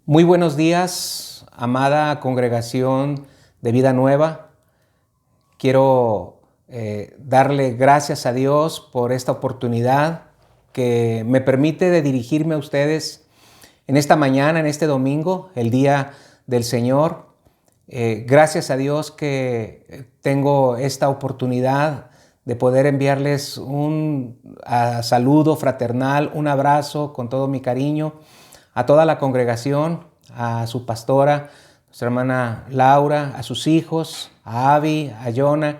Muy buenos días, amada congregación de Vida Nueva. Quiero darle gracias a Dios por esta oportunidad que me permite de dirigirme a ustedes en esta mañana, en este domingo, el día del Señor. Gracias a Dios que tengo esta oportunidad de poder enviarles un saludo fraternal, un abrazo con todo mi cariño a toda la congregación, a su pastora, nuestra hermana Laura, a sus hijos, a Abby, a Jonah.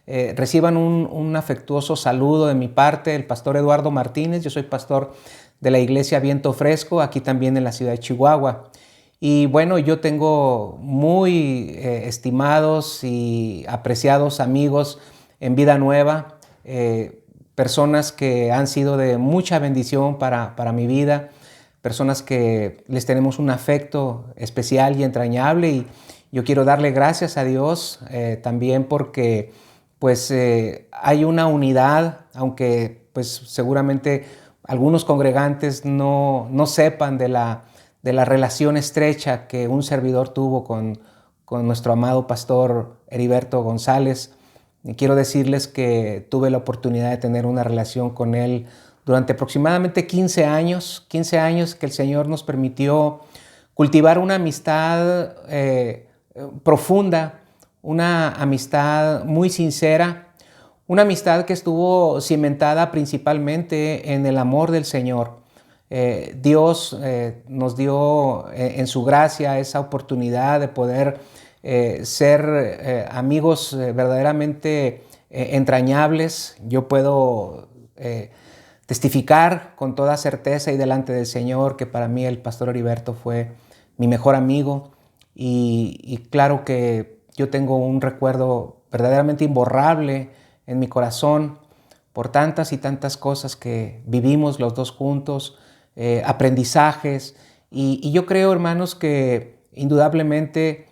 Reciban un afectuoso saludo de mi parte, el pastor Eduardo Martínez. Yo soy pastor de la iglesia Viento Fresco, aquí también en la ciudad de Chihuahua. Y bueno, yo tengo muy estimados y apreciados amigos en Vida Nueva, personas que han sido de mucha bendición para mi vida, personas que les tenemos un afecto especial y entrañable, y yo quiero darle gracias a Dios también porque pues hay una unidad, aunque pues seguramente algunos congregantes no sepan de la relación estrecha que un servidor tuvo con nuestro amado pastor Heriberto González. Y quiero decirles que tuve la oportunidad de tener una relación con él durante aproximadamente 15 años que el Señor nos permitió cultivar una amistad profunda, una amistad muy sincera, una amistad que estuvo cimentada principalmente en el amor del Señor. Dios nos dio en su gracia esa oportunidad de poder ser amigos verdaderamente entrañables. Yo puedo testificar con toda certeza y delante del Señor que para mí el pastor Heriberto fue mi mejor amigo, y claro que yo tengo un recuerdo verdaderamente imborrable en mi corazón por tantas y tantas cosas que vivimos los dos juntos, aprendizajes, y yo creo, hermanos, que indudablemente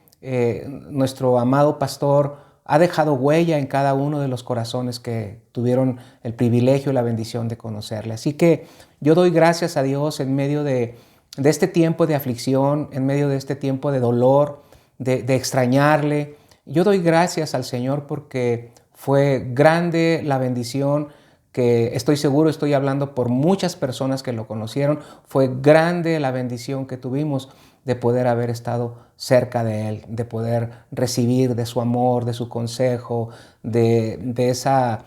nuestro amado pastor ha dejado huella en cada uno de los corazones que tuvieron el privilegio y la bendición de conocerle. Así que yo doy gracias a Dios en medio de este tiempo de aflicción, en medio de este tiempo de dolor, de extrañarle. Yo doy gracias al Señor porque fue grande la bendición que estoy seguro, estoy hablando por muchas personas que lo conocieron. Fue grande la bendición que tuvimos de poder haber estado cerca de Él, de poder recibir de su amor, de su consejo, de esa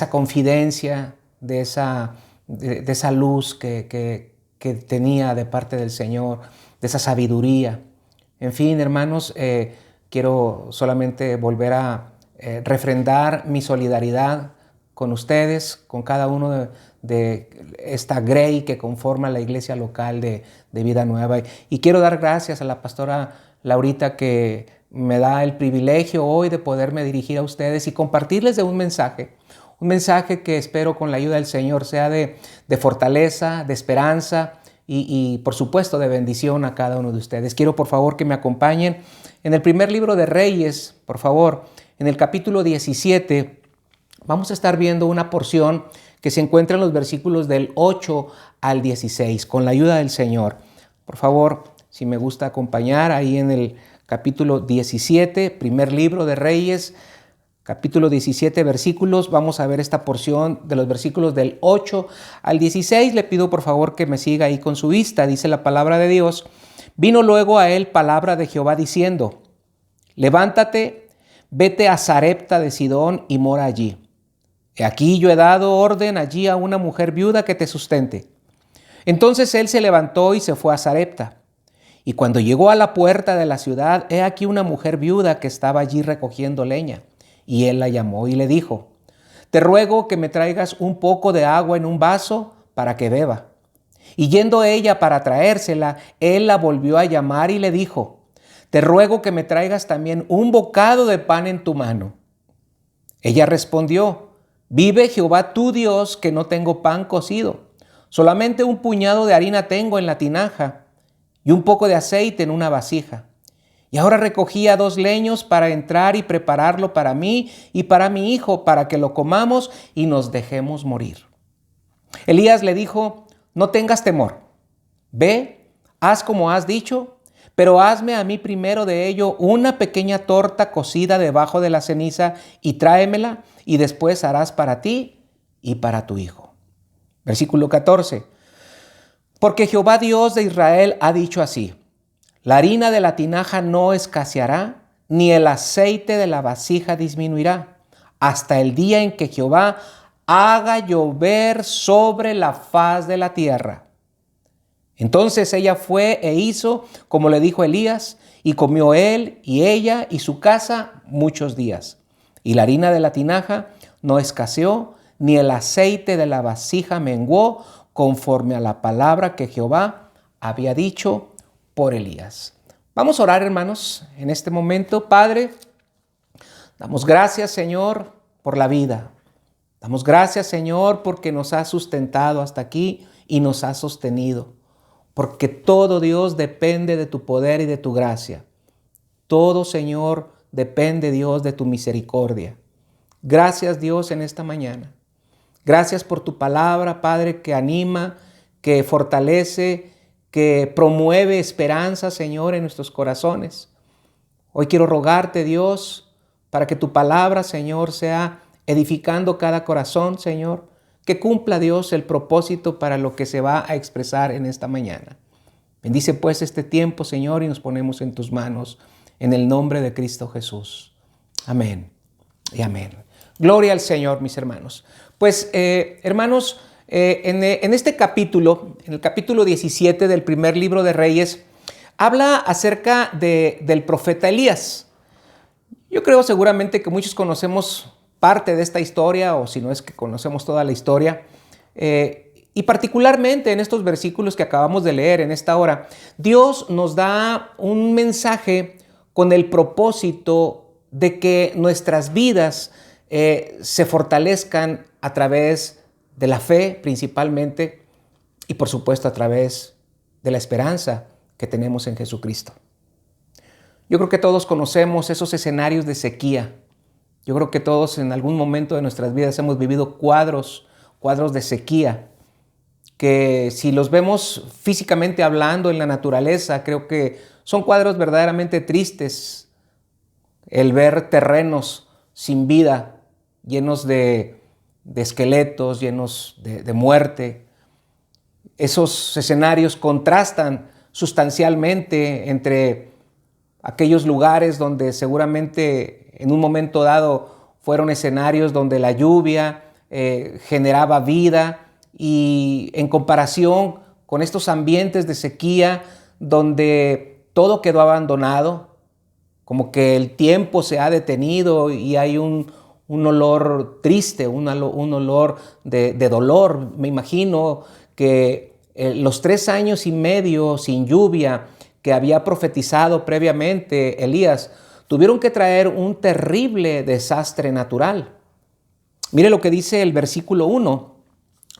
confidencia, de esa luz que tenía de parte del Señor, de esa sabiduría. En fin, hermanos, quiero solamente volver a refrendar mi solidaridad con ustedes, con cada uno de esta grey que conforma la iglesia local de Vida Nueva. Y quiero dar gracias a la pastora Laurita, que me da el privilegio hoy de poderme dirigir a ustedes y compartirles de un mensaje que espero con la ayuda del Señor sea de fortaleza, de esperanza y por supuesto de bendición a cada uno de ustedes. Quiero por favor que me acompañen en el primer libro de Reyes, por favor, en el capítulo 17. Vamos a estar viendo una porción que se encuentra en los versículos del 8 al 16, con la ayuda del Señor. Por favor, si me gusta acompañar ahí en el capítulo 17, primer libro de Reyes, capítulo 17, versículos. Vamos a ver esta porción de los versículos del 8 al 16. Le pido por favor que me siga ahí con su vista. Dice la palabra de Dios: Vino luego a él palabra de Jehová diciendo: Levántate, vete a Sarepta de Sidón y mora allí. He aquí yo he dado orden allí a una mujer viuda que te sustente. Entonces él se levantó y se fue a Sarepta. Y cuando llegó a la puerta de la ciudad, he aquí una mujer viuda que estaba allí recogiendo leña. Y él la llamó y le dijo: Te ruego que me traigas un poco de agua en un vaso para que beba. Y yendo ella para traérsela, él la volvió a llamar y le dijo: Te ruego que me traigas también un bocado de pan en tu mano. Ella respondió: Vive Jehová tu Dios, que no tengo pan cocido, solamente un puñado de harina tengo en la tinaja y un poco de aceite en una vasija. Y ahora recogía 2 leños para entrar y prepararlo para mí y para mi hijo, para que lo comamos y nos dejemos morir. Elías le dijo: No tengas temor, ve, haz como has dicho, pero hazme a mí primero de ello una pequeña torta cocida debajo de la ceniza y tráemela, y después harás para ti y para tu hijo. Versículo 14. Porque Jehová Dios de Israel ha dicho así: la harina de la tinaja no escaseará, ni el aceite de la vasija disminuirá, hasta el día en que Jehová haga llover sobre la faz de la tierra. Entonces ella fue e hizo como le dijo Elías, y comió él y ella y su casa muchos días. Y la harina de la tinaja no escaseó, ni el aceite de la vasija menguó, conforme a la palabra que Jehová había dicho por Elías. Vamos a orar, hermanos, en este momento. Padre, damos gracias, Señor, por la vida. Damos gracias, Señor, porque nos has sustentado hasta aquí y nos has sostenido. Porque todo, Dios, depende de tu poder y de tu gracia. Todo, Señor, depende, Dios, de tu misericordia. Gracias, Dios, en esta mañana. Gracias por tu palabra, Padre, que anima, que fortalece, que promueve esperanza, Señor, en nuestros corazones. Hoy quiero rogarte, Dios, para que tu palabra, Señor, sea edificando cada corazón, Señor, que cumpla, Dios, el propósito para lo que se va a expresar en esta mañana. Bendice pues este tiempo, Señor, y nos ponemos en tus manos, en el nombre de Cristo Jesús. Amén y amén. Gloria al Señor, mis hermanos. Pues, hermanos, en este capítulo, en el capítulo 17 del primer libro de Reyes, habla acerca del profeta Elías. Yo creo seguramente que muchos conocemos parte de esta historia, o si no es que conocemos toda la historia. Y particularmente en estos versículos que acabamos de leer en esta hora, Dios nos da un mensaje con el propósito de que nuestras vidas se fortalezcan a través de la fe principalmente y por supuesto a través de la esperanza que tenemos en Jesucristo. Yo creo que todos conocemos esos escenarios de sequía. Yo creo que todos en algún momento de nuestras vidas hemos vivido cuadros de sequía, que si los vemos físicamente hablando en la naturaleza, creo que son cuadros verdaderamente tristes. El ver terrenos sin vida, llenos de esqueletos, llenos de muerte. Esos escenarios contrastan sustancialmente entre aquellos lugares donde seguramente en un momento dado fueron escenarios donde la lluvia generaba vida, y en comparación con estos ambientes de sequía donde todo quedó abandonado, como que el tiempo se ha detenido y hay un olor triste, un olor de dolor. Me imagino que los 3 años y medio sin lluvia que había profetizado previamente Elías tuvieron que traer un terrible desastre natural. Mire lo que dice el versículo 1,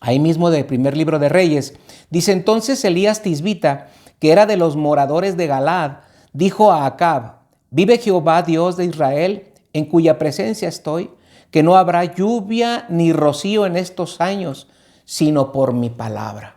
ahí mismo del primer libro de Reyes. Dice: entonces Elías Tisbita, que era de los moradores de Galaad, dijo a Acab: vive Jehová Dios de Israel, en cuya presencia estoy, que no habrá lluvia ni rocío en estos años, sino por mi palabra.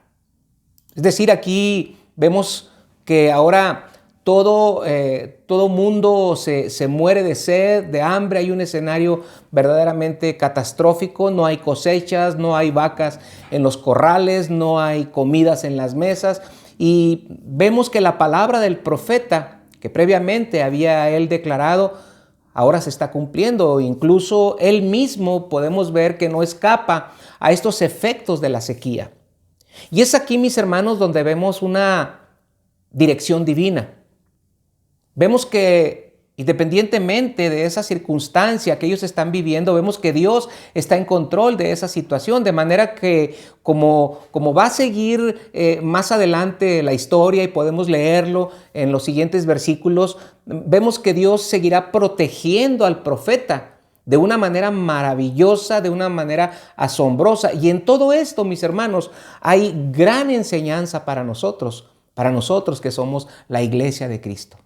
Es decir, aquí vemos que ahora todo mundo se muere de sed, de hambre. Hay un escenario verdaderamente catastrófico. No hay cosechas, no hay vacas en los corrales, no hay comidas en las mesas. Y vemos que la palabra del profeta, que previamente había él declarado, ahora se está cumpliendo. Incluso él mismo podemos ver que no escapa a estos efectos de la sequía. Y es aquí, mis hermanos, donde vemos una dirección divina. Vemos que independientemente de esa circunstancia que ellos están viviendo, vemos que Dios está en control de esa situación, de manera que como va a seguir más adelante la historia y podemos leerlo en los siguientes versículos, vemos que Dios seguirá protegiendo al profeta de una manera maravillosa, de una manera asombrosa. Y en todo esto, mis hermanos, hay gran enseñanza para nosotros que somos la iglesia de Cristo.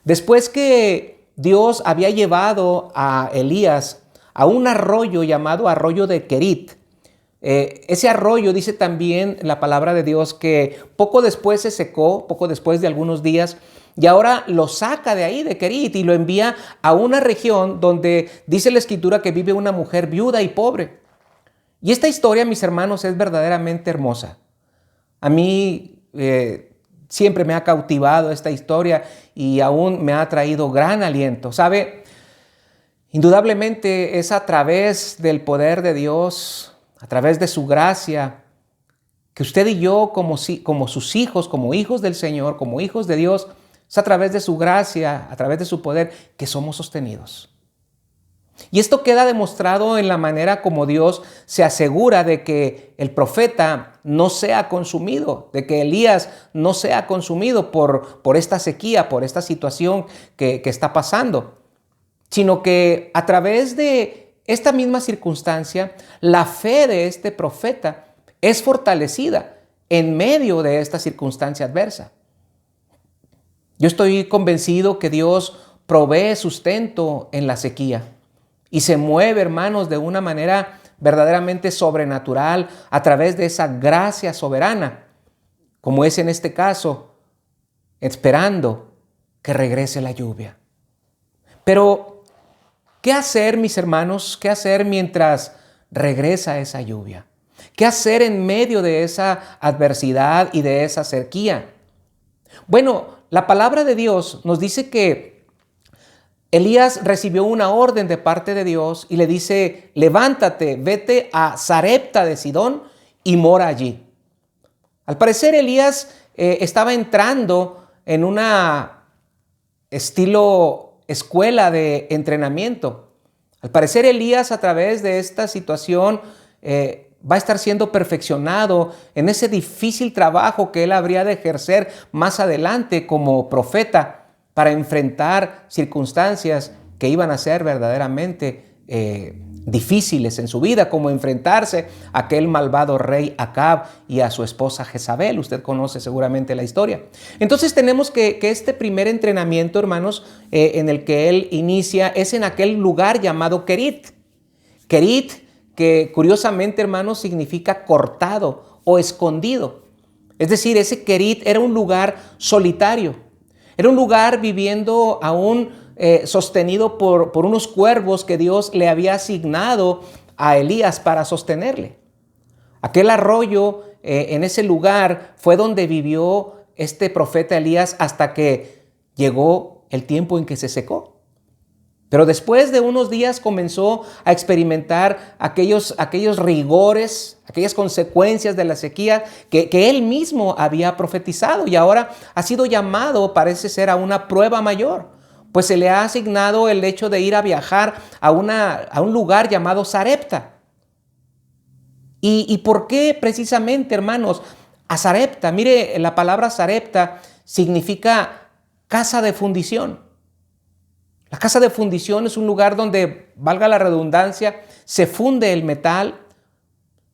Después que Dios había llevado a Elías a un arroyo llamado Arroyo de Querit, Ese arroyo, dice también la palabra de Dios, que poco después se secó, poco después de algunos días, y ahora lo saca de ahí, de Querit, y lo envía a una región donde dice la Escritura que vive una mujer viuda y pobre. Y esta historia, mis hermanos, es verdaderamente hermosa. A mí siempre me ha cautivado esta historia y aún me ha traído gran aliento. ¿Sabe? Indudablemente es a través del poder de Dios, a través de su gracia, que usted y yo como sus hijos, como hijos del Señor, como hijos de Dios, es a través de su gracia, a través de su poder, que somos sostenidos. Y esto queda demostrado en la manera como Dios se asegura de que el profeta no sea consumido, de que Elías no sea consumido por esta sequía, por esta situación que está pasando, sino que a través de esta misma circunstancia, la fe de este profeta es fortalecida en medio de esta circunstancia adversa. Yo estoy convencido que Dios provee sustento en la sequía y se mueve, hermanos, de una manera verdaderamente sobrenatural a través de esa gracia soberana, como es en este caso, esperando que regrese la lluvia. Pero, ¿qué hacer, mis hermanos? ¿Qué hacer mientras regresa esa lluvia? ¿Qué hacer en medio de esa adversidad y de esa sequía? Bueno, la palabra de Dios nos dice que Elías recibió una orden de parte de Dios y le dice, levántate, vete a Sarepta de Sidón y mora allí. Al parecer Elías estaba entrando en una estilo escuela de entrenamiento. Al parecer Elías, a través de esta situación, va a estar siendo perfeccionado en ese difícil trabajo que él habría de ejercer más adelante como profeta para enfrentar circunstancias que iban a ser verdaderamente difíciles en su vida, como enfrentarse a aquel malvado rey Acab y a su esposa Jezabel. Usted conoce seguramente la historia. Entonces tenemos que este primer entrenamiento, hermanos, en el que él inicia es en aquel lugar llamado Querit. Querit, que curiosamente, hermanos, significa cortado o escondido. Es decir, ese Querit era un lugar solitario. Era un lugar viviendo aún sostenido por unos cuervos que Dios le había asignado a Elías para sostenerle. Aquel arroyo en ese lugar fue donde vivió este profeta Elías hasta que llegó el tiempo en que se secó. Pero después de unos días comenzó a experimentar aquellos rigores, aquellas consecuencias de la sequía que él mismo había profetizado, y ahora ha sido llamado, parece ser, a una prueba mayor, pues se le ha asignado el hecho de ir a viajar a un lugar llamado Sarepta. ¿Y por qué precisamente, hermanos, a Sarepta? Mire, la palabra Sarepta significa casa de fundición. La casa de fundición es un lugar donde, valga la redundancia, se funde el metal,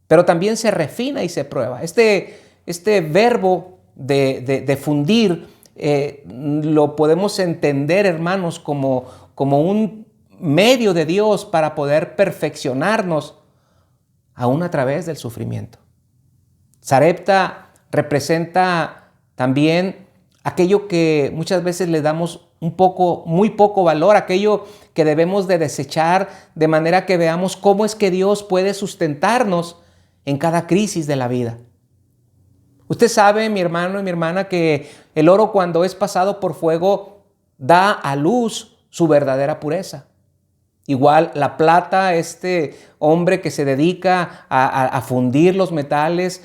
pero también se refina y se prueba. Este verbo de fundir lo podemos entender, hermanos, como un medio de Dios para poder perfeccionarnos aún a través del sufrimiento. Sarepta representa también aquello que muchas veces le damos muy poco valor, aquello que debemos de desechar, de manera que veamos cómo es que Dios puede sustentarnos en cada crisis de la vida. Usted sabe, mi hermano y mi hermana, que el oro, cuando es pasado por fuego, da a luz su verdadera pureza. Igual la plata, este hombre que se dedica a fundir los metales,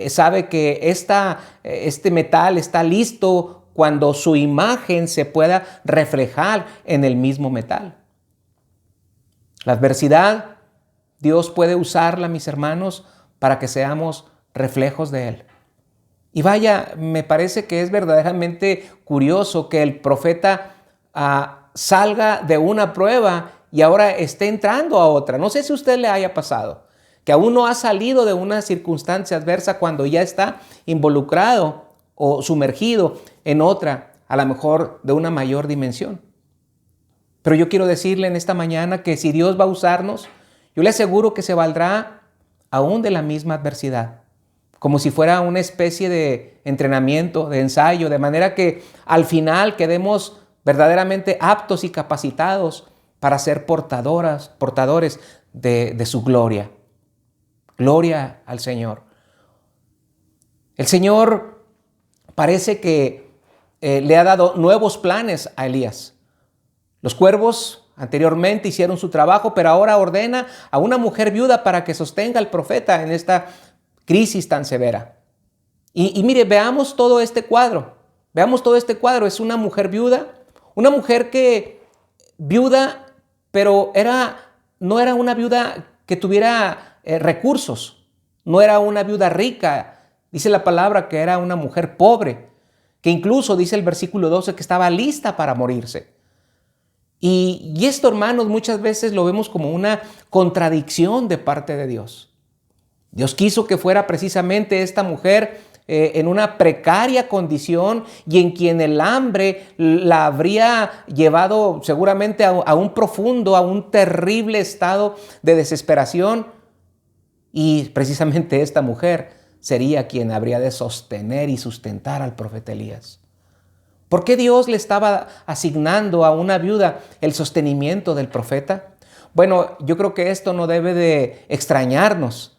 sabe que este metal está listo cuando su imagen se pueda reflejar en el mismo metal. La adversidad, Dios puede usarla, mis hermanos, para que seamos reflejos de Él. Y vaya, me parece que es verdaderamente curioso que el profeta salga de una prueba y ahora esté entrando a otra. No sé si a usted le haya pasado, que aún no ha salido de una circunstancia adversa cuando ya está involucrado o sumergido en otra, a lo mejor de una mayor dimensión. Pero yo quiero decirle en esta mañana que si Dios va a usarnos, yo le aseguro que se valdrá aún de la misma adversidad, como si fuera una especie de entrenamiento, de ensayo, de manera que al final quedemos verdaderamente aptos y capacitados para ser portadores de su gloria. Gloria al Señor. El Señor parece que le ha dado nuevos planes a Elías. Los cuervos anteriormente hicieron su trabajo, pero ahora ordena a una mujer viuda para que sostenga al profeta en esta crisis tan severa. Y mire, veamos todo este cuadro. Veamos todo este cuadro. Es una mujer viuda, una mujer viuda, pero no era una viuda que tuviera recursos. No era una viuda rica. Dice la palabra que era una mujer pobre, que incluso dice el versículo 12 que estaba lista para morirse. Y esto, hermanos, muchas veces lo vemos como una contradicción de parte de Dios. Dios quiso que fuera precisamente esta mujer en una precaria condición y en quien el hambre la habría llevado seguramente a un profundo, a un terrible estado de desesperación. Y precisamente esta mujer sería quien habría de sostener y sustentar al profeta Elías. ¿Por qué Dios le estaba asignando a una viuda el sostenimiento del profeta? Bueno, yo creo que esto no debe de extrañarnos,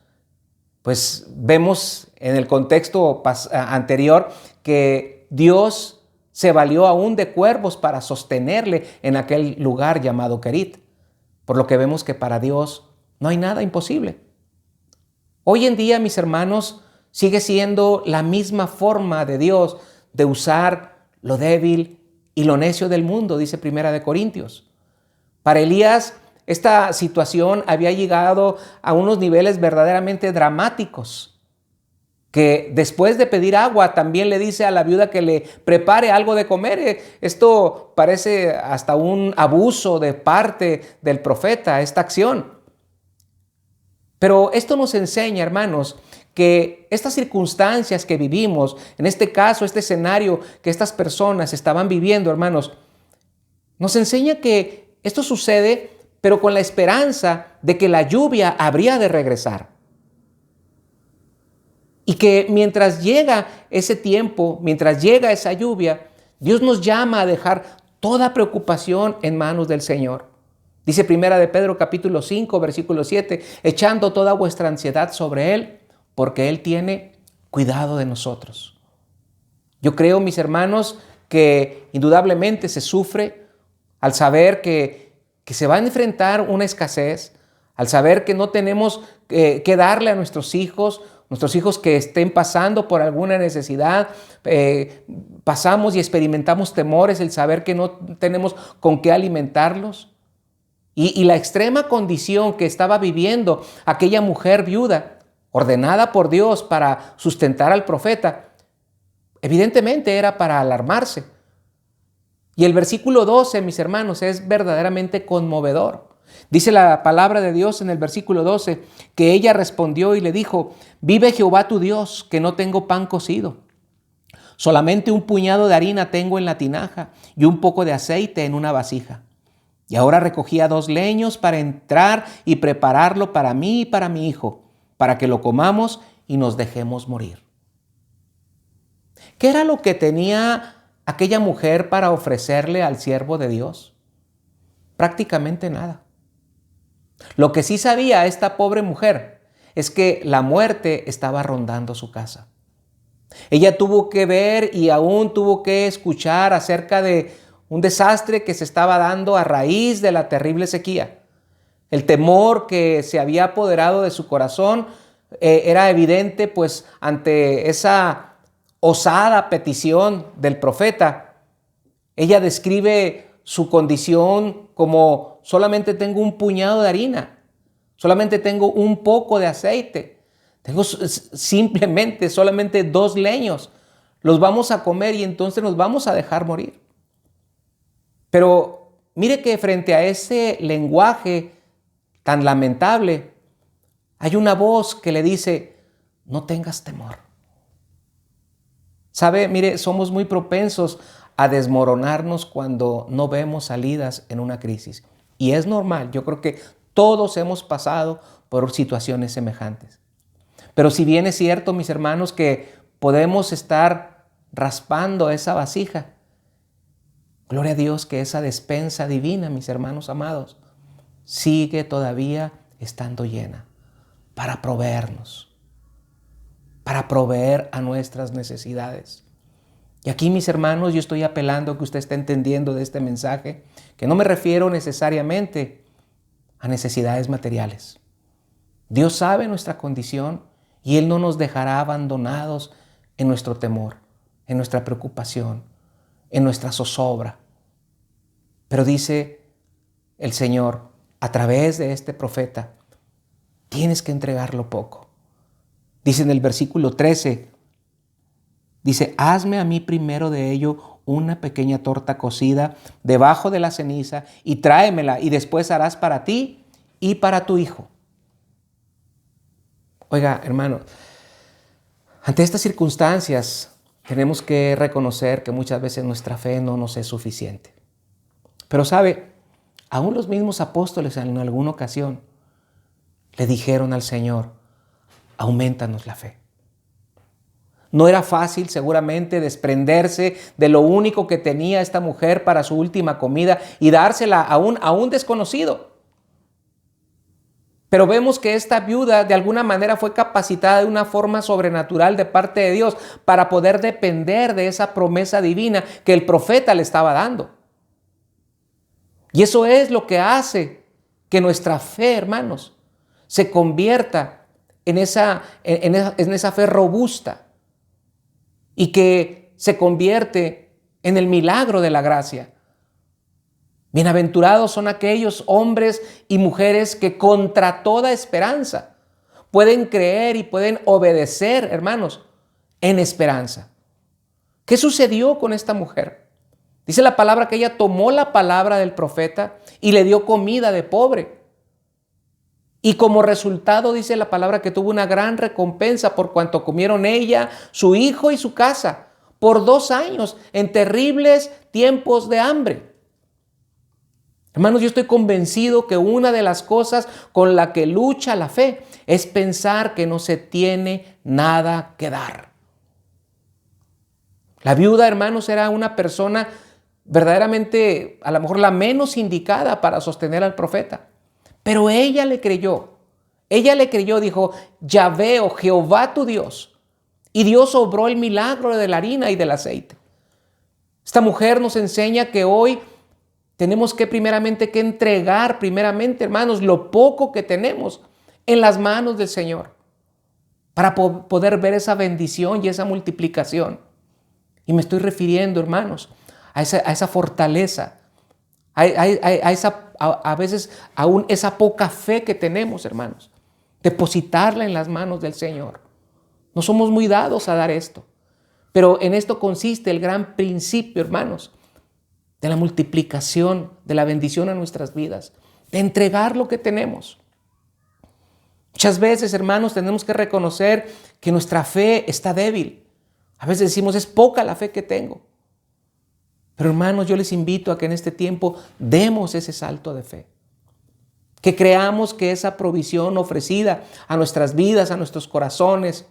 pues vemos en el contexto anterior que Dios se valió aún de cuervos para sostenerle en aquel lugar llamado Kerit, por lo que vemos que para Dios no hay nada imposible. Hoy en día, mis hermanos, sigue siendo la misma forma de Dios de usar lo débil y lo necio del mundo, dice Primera de Corintios. Para Elías, esta situación había llegado a unos niveles verdaderamente dramáticos, que después de pedir agua también le dice a la viuda que le prepare algo de comer. Esto parece hasta un abuso de parte del profeta, esta acción. Pero esto nos enseña, hermanos, que estas circunstancias que vivimos, en este caso, este escenario que estas personas estaban viviendo, hermanos, nos enseña que esto sucede, pero con la esperanza de que la lluvia habría de regresar. Y que mientras llega ese tiempo, mientras llega esa lluvia, Dios nos llama a dejar toda preocupación en manos del Señor. Dice Primera de Pedro capítulo 5, versículo 7, echando toda vuestra ansiedad sobre Él, porque Él tiene cuidado de nosotros. Yo creo, mis hermanos, que indudablemente se sufre al saber que se va a enfrentar una escasez, al saber que no tenemos que darle a nuestros hijos que estén pasando por alguna necesidad, pasamos y experimentamos temores, el saber que no tenemos con qué alimentarlos. Y la extrema condición que estaba viviendo aquella mujer viuda, ordenada por Dios para sustentar al profeta, evidentemente era para alarmarse. Y el versículo 12, mis hermanos, es verdaderamente conmovedor. Dice la palabra de Dios en el versículo 12, que ella respondió y le dijo, vive Jehová tu Dios, que no tengo pan cocido. Solamente un puñado de harina tengo en la tinaja y un poco de aceite en una vasija. Y ahora recogía 2 leños para entrar y prepararlo para mí y para mi hijo, para que lo comamos y nos dejemos morir. ¿Qué era lo que tenía aquella mujer para ofrecerle al siervo de Dios? Prácticamente nada. Lo que sí sabía esta pobre mujer es que la muerte estaba rondando su casa. Ella tuvo que ver y aún tuvo que escuchar acerca de un desastre que se estaba dando a raíz de la terrible sequía. El temor que se había apoderado de su corazón era evidente, pues ante esa osada petición del profeta. Ella describe su condición como solamente tengo un puñado de harina, solamente tengo un poco de aceite, tengo simplemente solamente 2 leños, los vamos a comer y entonces nos vamos a dejar morir. Pero mire que frente a ese lenguaje tan lamentable, hay una voz que le dice, no tengas temor. ¿Sabe? Mire, somos muy propensos a desmoronarnos cuando no vemos salidas en una crisis. Y es normal, yo creo que todos hemos pasado por situaciones semejantes. Pero si bien es cierto, mis hermanos, que podemos estar raspando esa vasija, gloria a Dios que esa despensa divina, mis hermanos amados, sigue todavía estando llena para proveernos, para proveer a nuestras necesidades. Y aquí, mis hermanos, yo estoy apelando a que usted esté entendiendo de este mensaje, que no me refiero necesariamente a necesidades materiales. Dios sabe nuestra condición y Él no nos dejará abandonados en nuestro temor, en nuestra preocupación, en nuestra zozobra. Pero dice el Señor a través de este profeta, tienes que entregarlo poco. Dice en el versículo 13, dice, hazme a mí primero de ello una pequeña torta cocida debajo de la ceniza y tráemela y después harás para ti y para tu hijo. Oiga, hermano, ante estas circunstancias tenemos que reconocer que muchas veces nuestra fe no nos es suficiente. Pero sabe, aún los mismos apóstoles en alguna ocasión le dijeron al Señor, aumentanos la fe. No era fácil seguramente desprenderse de lo único que tenía esta mujer para su última comida y dársela a un desconocido. Pero vemos que esta viuda de alguna manera fue capacitada de una forma sobrenatural de parte de Dios para poder depender de esa promesa divina que el profeta le estaba dando. Y eso es lo que hace que nuestra fe, hermanos, se convierta en esa fe robusta y que se convierte en el milagro de la gracia. Bienaventurados son aquellos hombres y mujeres que contra toda esperanza pueden creer y pueden obedecer, hermanos, en esperanza. ¿Qué sucedió con esta mujer? Dice la palabra que ella tomó la palabra del profeta y le dio comida de pobre. Y como resultado dice la palabra que tuvo una gran recompensa por cuanto comieron ella, su hijo y su casa por 2 años en terribles tiempos de hambre. Hermanos, yo estoy convencido que una de las cosas con la que lucha la fe es pensar que no se tiene nada que dar. La viuda, hermanos, era una persona verdaderamente, a lo mejor la menos indicada para sostener al profeta. Pero ella le creyó. Ella le creyó, dijo, Yahvé o Jehová tu Dios. Y Dios obró el milagro de la harina y del aceite. Esta mujer nos enseña que hoy tenemos que entregar primeramente, hermanos, lo poco que tenemos en las manos del Señor para poder ver esa bendición y esa multiplicación. Y me estoy refiriendo, hermanos, a esa fortaleza, a veces aún esa poca fe que tenemos, hermanos, depositarla en las manos del Señor. No somos muy dados a dar esto, pero en esto consiste el gran principio, hermanos, de la multiplicación, de la bendición a nuestras vidas, de entregar lo que tenemos. Muchas veces, hermanos, tenemos que reconocer que nuestra fe está débil. A veces decimos, es poca la fe que tengo. Pero hermanos, yo les invito a que en este tiempo demos ese salto de fe. Que creamos que esa provisión ofrecida a nuestras vidas, a nuestros corazones,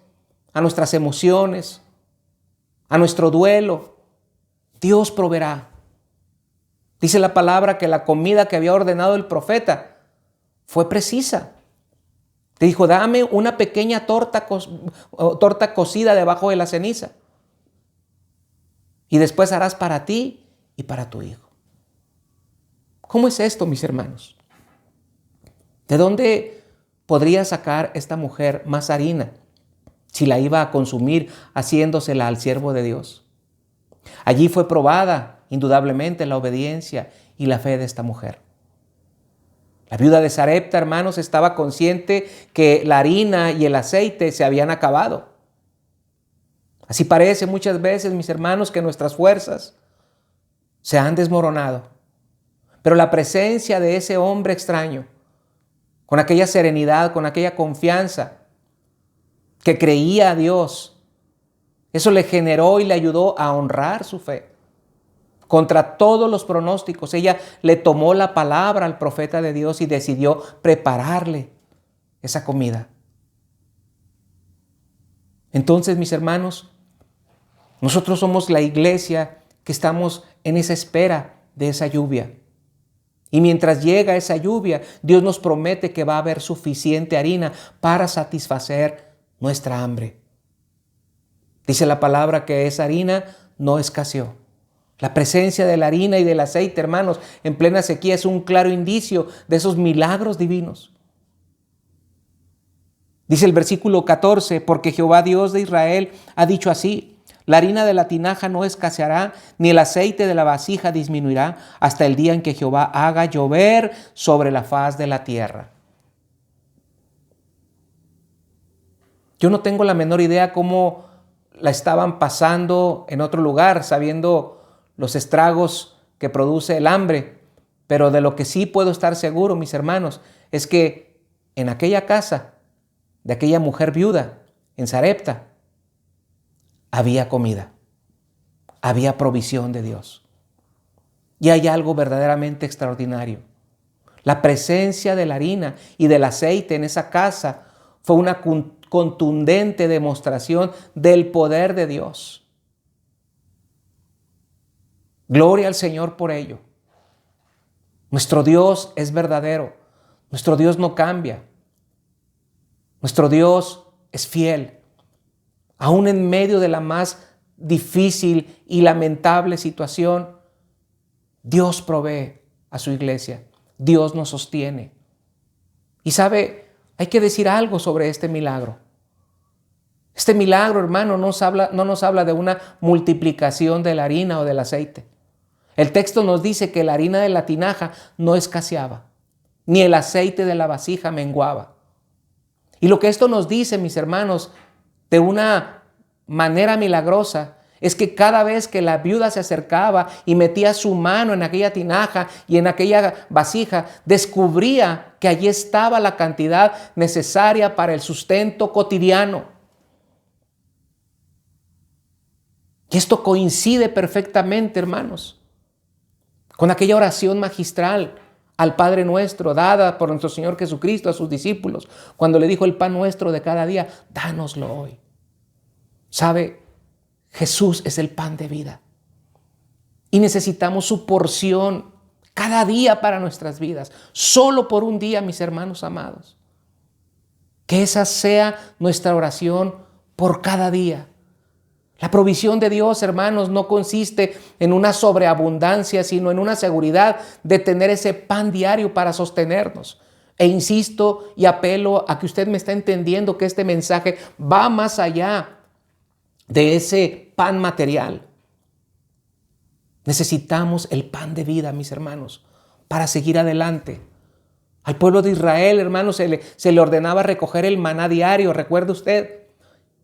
a nuestras emociones, a nuestro duelo, Dios proveerá. Dice la palabra que la comida que había ordenado el profeta fue precisa. Te dijo, dame una pequeña torta cocida debajo de la ceniza. Y después harás para ti y para tu hijo. ¿Cómo es esto, mis hermanos? ¿De dónde podría sacar esta mujer más harina si la iba a consumir haciéndosela al siervo de Dios? Allí fue probada indudablemente la obediencia y la fe de esta mujer. La viuda de Sarepta, hermanos, estaba consciente que la harina y el aceite se habían acabado. Así parece muchas veces, mis hermanos, que nuestras fuerzas se han desmoronado. Pero la presencia de ese hombre extraño, con aquella serenidad, con aquella confianza, que creía a Dios, eso le generó y le ayudó a honrar su fe. Contra todos los pronósticos, ella le tomó la palabra al profeta de Dios y decidió prepararle esa comida. Entonces, mis hermanos, nosotros somos la iglesia que estamos en esa espera de esa lluvia. Y mientras llega esa lluvia, Dios nos promete que va a haber suficiente harina para satisfacer nuestra hambre. Dice la palabra que esa harina no escaseó. La presencia de la harina y del aceite, hermanos, en plena sequía es un claro indicio de esos milagros divinos. Dice el versículo 14, porque Jehová Dios de Israel ha dicho así: la harina de la tinaja no escaseará, ni el aceite de la vasija disminuirá, hasta el día en que Jehová haga llover sobre la faz de la tierra. Yo no tengo la menor idea cómo la estaban pasando en otro lugar, sabiendo los estragos que produce el hambre, pero de lo que sí puedo estar seguro, mis hermanos, es que en aquella casa de aquella mujer viuda en Sarepta había comida, había provisión de Dios. Y hay algo verdaderamente extraordinario. La presencia de la harina y del aceite en esa casa fue una contundente demostración del poder de Dios. Gloria al Señor por ello. Nuestro Dios es verdadero. Nuestro Dios no cambia. Nuestro Dios es fiel. Aún en medio de la más difícil y lamentable situación, Dios provee a su iglesia. Dios nos sostiene. Y sabe, hay que decir algo sobre este milagro. Este milagro, hermano, no nos habla de una multiplicación de la harina o del aceite. El texto nos dice que la harina de la tinaja no escaseaba, ni el aceite de la vasija menguaba. Y lo que esto nos dice, mis hermanos, de una manera milagrosa, es que cada vez que la viuda se acercaba y metía su mano en aquella tinaja y en aquella vasija, descubría que allí estaba la cantidad necesaria para el sustento cotidiano. Y esto coincide perfectamente, hermanos, con aquella oración magistral al Padre Nuestro, dada por nuestro Señor Jesucristo a sus discípulos, cuando le dijo: el pan nuestro de cada día, dánoslo hoy. ¿Sabe? Jesús es el pan de vida. Y necesitamos su porción cada día para nuestras vidas. Solo por un día, mis hermanos amados. Que esa sea nuestra oración por cada día. La provisión de Dios, hermanos, no consiste en una sobreabundancia, sino en una seguridad de tener ese pan diario para sostenernos. E insisto y apelo a que usted me está entendiendo que este mensaje va más allá de ese pan material. Necesitamos el pan de vida, mis hermanos, para seguir adelante. Al pueblo de Israel, hermanos, se le ordenaba recoger el maná diario, ¿recuerda usted?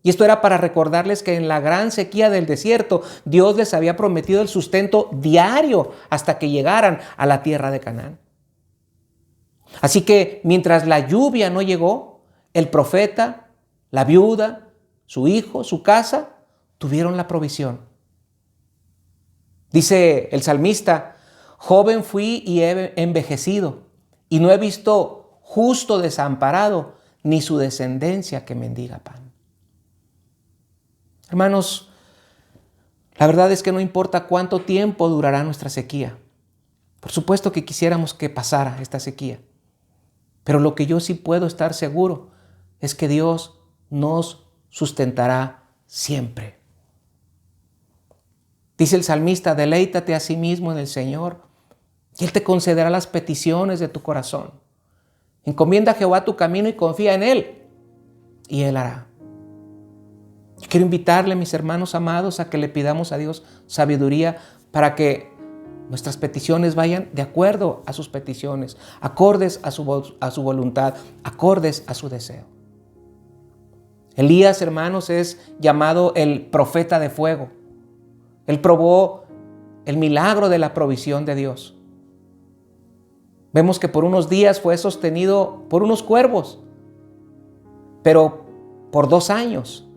Y esto era para recordarles que en la gran sequía del desierto, Dios les había prometido el sustento diario hasta que llegaran a la tierra de Canaán. Así que mientras la lluvia no llegó, el profeta, la viuda, su hijo, su casa, tuvieron la provisión. Dice el salmista: joven fui y he envejecido, y no he visto justo desamparado, ni su descendencia que mendiga pan. Hermanos, la verdad es que no importa cuánto tiempo durará nuestra sequía. Por supuesto que quisiéramos que pasara esta sequía. Pero lo que yo sí puedo estar seguro es que Dios nos sustentará siempre. Dice el salmista: deleítate a sí mismo en el Señor, y Él te concederá las peticiones de tu corazón. Encomienda a Jehová tu camino y confía en Él, y Él hará. Quiero invitarle, mis hermanos amados, a que le pidamos a Dios sabiduría para que nuestras peticiones vayan de acuerdo a sus peticiones, acordes a su voluntad, acordes a su deseo. Elías, hermanos, es llamado el profeta de fuego. Él probó el milagro de la provisión de Dios. Vemos que por unos días fue sostenido por unos cuervos, pero por 2 años,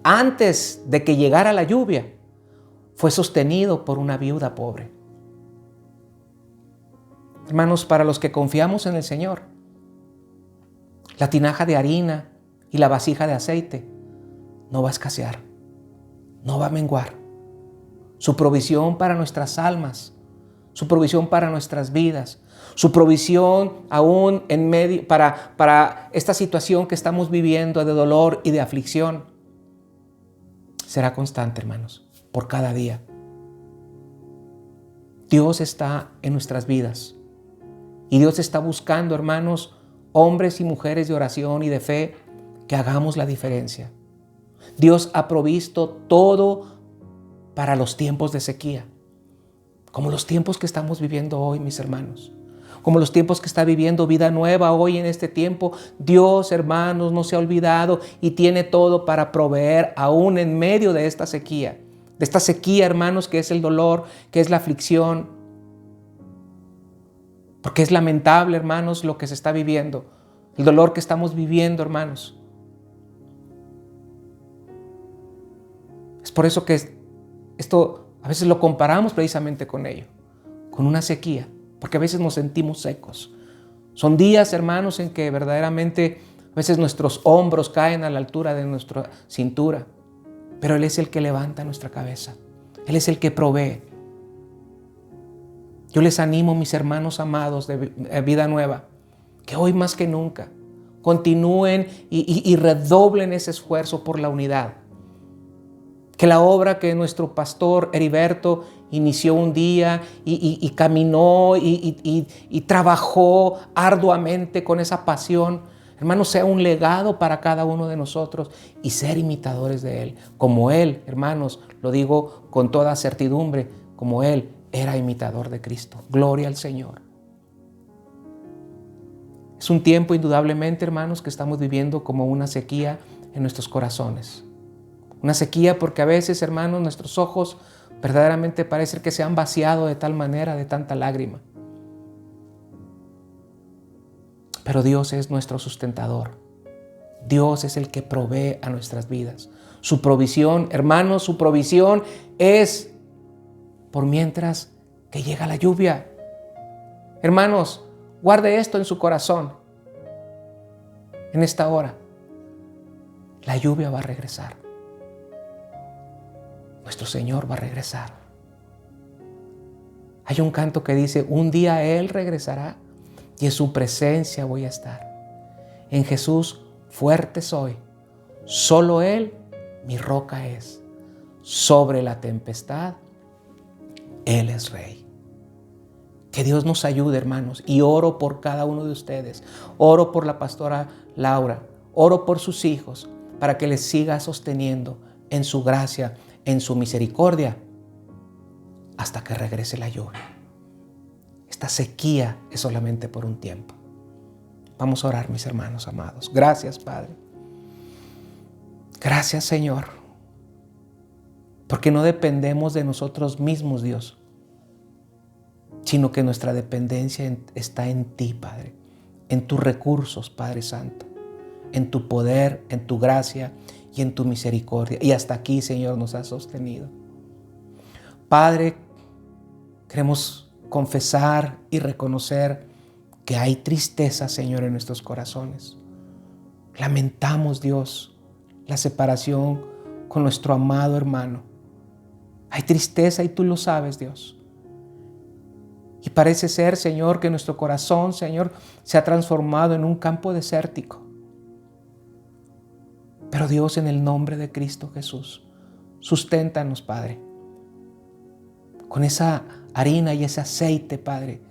antes de que llegara la lluvia, fue sostenido por una viuda pobre. Hermanos, para los que confiamos en el Señor, La tinaja de harina y la vasija de aceite no va a escasear, no va a menguar. Su provisión para nuestras almas, su provisión para nuestras vidas, su provisión aún en medio para esta situación que estamos viviendo de dolor y de aflicción, será constante, hermanos, por cada día. Dios está en nuestras vidas y Dios está buscando, hermanos, hombres y mujeres de oración y de fe que hagamos la diferencia. Dios ha provisto todo para los tiempos de sequía, como los tiempos que estamos viviendo hoy, mis hermanos, como los tiempos que está viviendo Vida Nueva hoy en este tiempo. Dios, hermanos, no se ha olvidado y tiene todo para proveer aún en medio de esta sequía, hermanos, que es el dolor, que es la aflicción, porque es lamentable, hermanos, lo que se está viviendo, el dolor que estamos viviendo, hermanos. Es por eso que esto a veces lo comparamos precisamente con ello, con una sequía, porque a veces nos sentimos secos. Son días, hermanos, en que verdaderamente a veces nuestros hombros caen a la altura de nuestra cintura, pero Él es el que levanta nuestra cabeza. Él es el que provee. Yo les animo, mis hermanos amados de Vida Nueva, que hoy más que nunca continúen y redoblen ese esfuerzo por la unidad. Que la obra que nuestro pastor Heriberto inició un día y caminó y trabajó arduamente con esa pasión, hermanos, sea un legado para cada uno de nosotros y ser imitadores de Él. Como Él, hermanos, lo digo con toda certidumbre, como Él era imitador de Cristo. Gloria al Señor. Es un tiempo indudablemente, hermanos, que estamos viviendo como una sequía en nuestros corazones. Una sequía porque a veces, hermanos, nuestros ojos verdaderamente parece que se han vaciado de tal manera, de tanta lágrima. Pero Dios es nuestro sustentador. Dios es el que provee a nuestras vidas. Su provisión, hermanos, su provisión es por mientras que llega la lluvia. Hermanos, guarde esto en su corazón. En esta hora, la lluvia va a regresar. Nuestro Señor va a regresar. Hay un canto que dice, un día Él regresará y en su presencia voy a estar. En Jesús fuerte soy, solo Él mi roca es. Sobre la tempestad, Él es Rey. Que Dios nos ayude, hermanos, y oro por cada uno de ustedes. Oro por la pastora Laura, oro por sus hijos, para que les siga sosteniendo en su gracia, en su misericordia, hasta que regrese la lluvia. Esta sequía es solamente por un tiempo. Vamos a orar, mis hermanos amados. Gracias, Padre. Gracias, Señor, porque no dependemos de nosotros mismos, Dios, sino que nuestra dependencia está en ti, Padre, en tus recursos, Padre Santo, en tu poder, en tu gracia y en tu misericordia. Y hasta aquí, Señor, nos has sostenido. Padre, queremos confesar y reconocer que hay tristeza, Señor, en nuestros corazones. Lamentamos, Dios, la separación con nuestro amado hermano. Hay tristeza y tú lo sabes, Dios. Y parece ser, Señor, que nuestro corazón, Señor, se ha transformado en un campo desértico. Pero Dios, en el nombre de Cristo Jesús, susténtanos, Padre, con esa harina y ese aceite, Padre.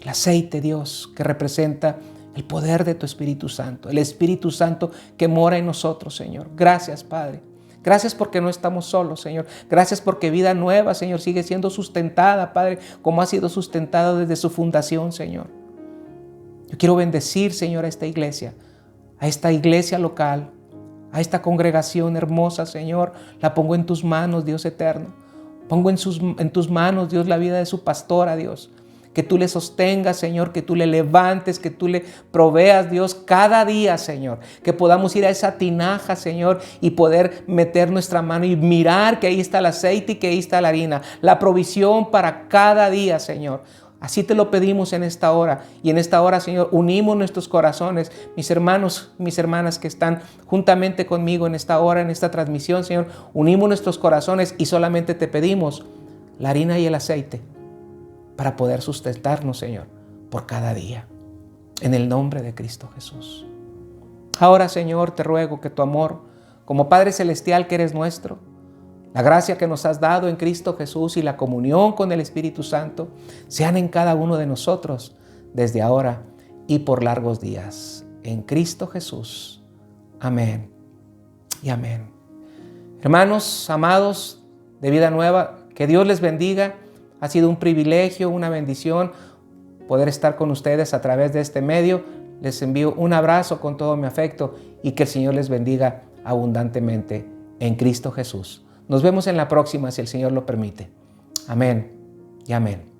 El aceite, Dios, que representa el poder de tu Espíritu Santo, el Espíritu Santo que mora en nosotros, Señor. Gracias, Padre. Gracias porque no estamos solos, Señor. Gracias porque Vida Nueva, Señor, sigue siendo sustentada, Padre, como ha sido sustentada desde su fundación, Señor. Yo quiero bendecir, Señor, a esta iglesia local, a esta congregación hermosa, Señor. La pongo en tus manos, Dios eterno. Pongo en tus manos, Dios, la vida de su pastora, Dios. Que tú le sostengas, Señor, que tú le levantes, que tú le proveas, Dios, cada día, Señor. Que podamos ir a esa tinaja, Señor, y poder meter nuestra mano y mirar que ahí está el aceite y que ahí está la harina. La provisión para cada día, Señor. Así te lo pedimos en esta hora. Y en esta hora, Señor, unimos nuestros corazones. Mis hermanos, mis hermanas que están juntamente conmigo en esta hora, en esta transmisión, Señor, unimos nuestros corazones y solamente te pedimos la harina y el aceite para poder sustentarnos, Señor, por cada día. En el nombre de Cristo Jesús. Ahora, Señor, te ruego que tu amor, como Padre Celestial que eres nuestro, la gracia que nos has dado en Cristo Jesús y la comunión con el Espíritu Santo sean en cada uno de nosotros desde ahora y por largos días. En Cristo Jesús. Amén y amén. Hermanos, amados de Vida Nueva, que Dios les bendiga. Ha sido un privilegio, una bendición poder estar con ustedes a través de este medio. Les envío un abrazo con todo mi afecto y que el Señor les bendiga abundantemente en Cristo Jesús. Nos vemos en la próxima si el Señor lo permite. Amén y amén.